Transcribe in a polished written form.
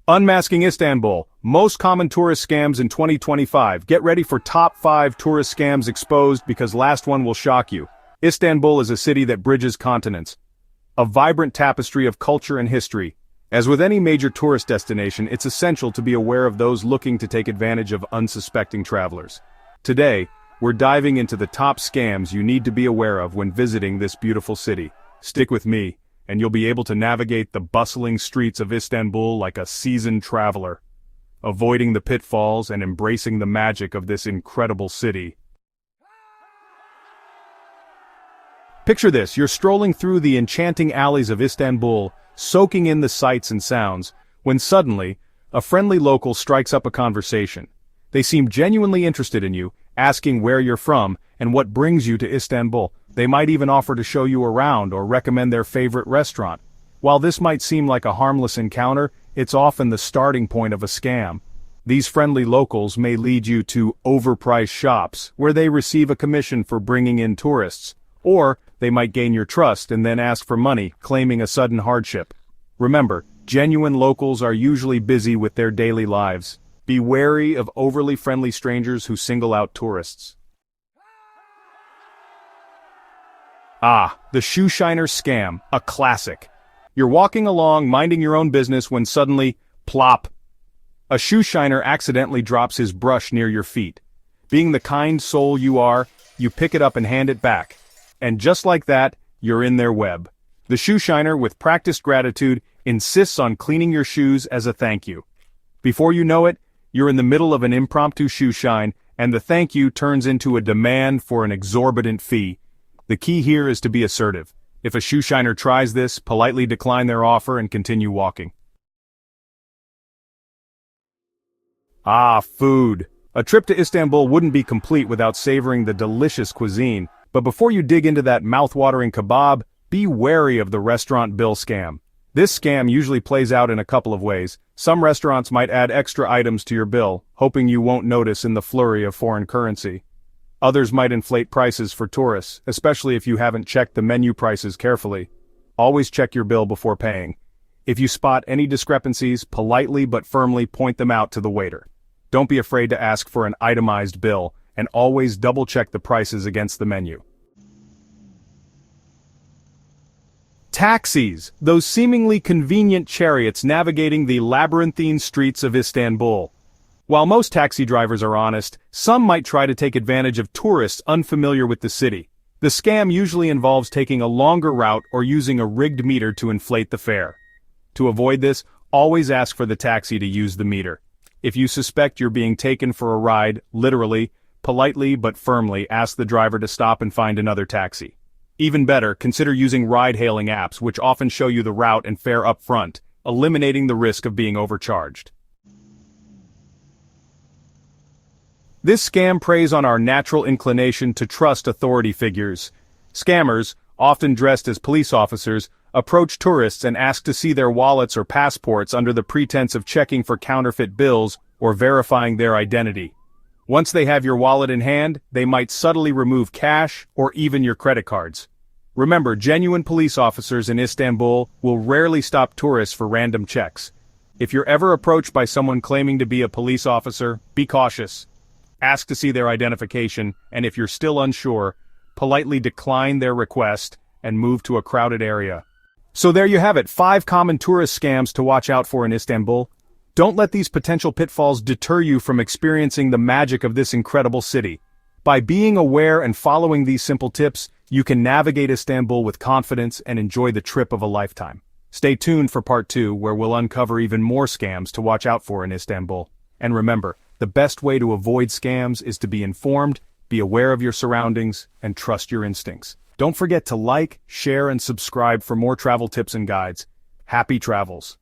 Unmasking Istanbul, most common tourist scams in 2025. Get ready for top 5 tourist scams exposed because last one will shock you. Istanbul is a city that bridges continents. A vibrant tapestry of culture and history. As with any major tourist destination, it's essential to be aware of those looking to take advantage of unsuspecting travelers. Today, we're diving into the top scams you need to be aware of when visiting this beautiful city. Stick with me, and you'll be able to navigate the bustling streets of Istanbul like a seasoned traveler, avoiding the pitfalls and embracing the magic of this incredible city. Picture this, you're strolling through the enchanting alleys of Istanbul, soaking in the sights and sounds, when suddenly, a friendly local strikes up a conversation. They seem genuinely interested in you, asking where you're from and what brings you to Istanbul. They might even offer to show you around or recommend their favorite restaurant. While this might seem like a harmless encounter, it's often the starting point of a scam. These friendly locals may lead you to overpriced shops, where they receive a commission for bringing in tourists, or they might gain your trust and then ask for money, claiming a sudden hardship. Remember, genuine locals are usually busy with their daily lives. Be wary of overly friendly strangers who single out tourists. The shoe shiner scam, a classic. You're walking along, minding your own business when suddenly, plop! A shoe shiner accidentally drops his brush near your feet. Being the kind soul you are, you pick it up and hand it back. And just like that, you're in their web. The shoe shiner, with practiced gratitude, insists on cleaning your shoes as a thank you. Before you know it, you're in the middle of an impromptu shoe shine, and the thank you turns into a demand for an exorbitant fee. The key here is to be assertive. If a shoe shiner tries this, politely decline their offer and continue walking. Food. A trip to Istanbul wouldn't be complete without savoring the delicious cuisine. But before you dig into that mouth-watering kebab, be wary of the restaurant bill scam. This scam usually plays out in a couple of ways. Some restaurants might add extra items to your bill, hoping you won't notice in the flurry of foreign currency. Others might inflate prices for tourists, especially if you haven't checked the menu prices carefully. Always check your bill before paying. If you spot any discrepancies, politely but firmly point them out to the waiter. Don't be afraid to ask for an itemized bill, and always double-check the prices against the menu. Taxis, those seemingly convenient chariots navigating the labyrinthine streets of Istanbul. While most taxi drivers are honest, some might try to take advantage of tourists unfamiliar with the city. The scam usually involves taking a longer route or using a rigged meter to inflate the fare. To avoid this, always ask for the taxi to use the meter. If you suspect you're being taken for a ride, literally, politely but firmly ask the driver to stop and find another taxi. Even better, consider using ride-hailing apps which often show you the route and fare up front, eliminating the risk of being overcharged. This scam preys on our natural inclination to trust authority figures. Scammers, often dressed as police officers, approach tourists and ask to see their wallets or passports under the pretense of checking for counterfeit bills or verifying their identity. Once they have your wallet in hand, they might subtly remove cash or even your credit cards. Remember, genuine police officers in Istanbul will rarely stop tourists for random checks. If you're ever approached by someone claiming to be a police officer, be cautious. Ask to see their identification, and if you're still unsure, politely decline their request and move to a crowded area. So there you have it, 5 common tourist scams to watch out for in Istanbul. Don't let these potential pitfalls deter you from experiencing the magic of this incredible city. By being aware and following these simple tips, you can navigate Istanbul with confidence and enjoy the trip of a lifetime. Stay tuned for part 2, where we'll uncover even more scams to watch out for in Istanbul. And remember, the best way to avoid scams is to be informed, be aware of your surroundings, and trust your instincts. Don't forget to like, share, and subscribe for more travel tips and guides. Happy travels!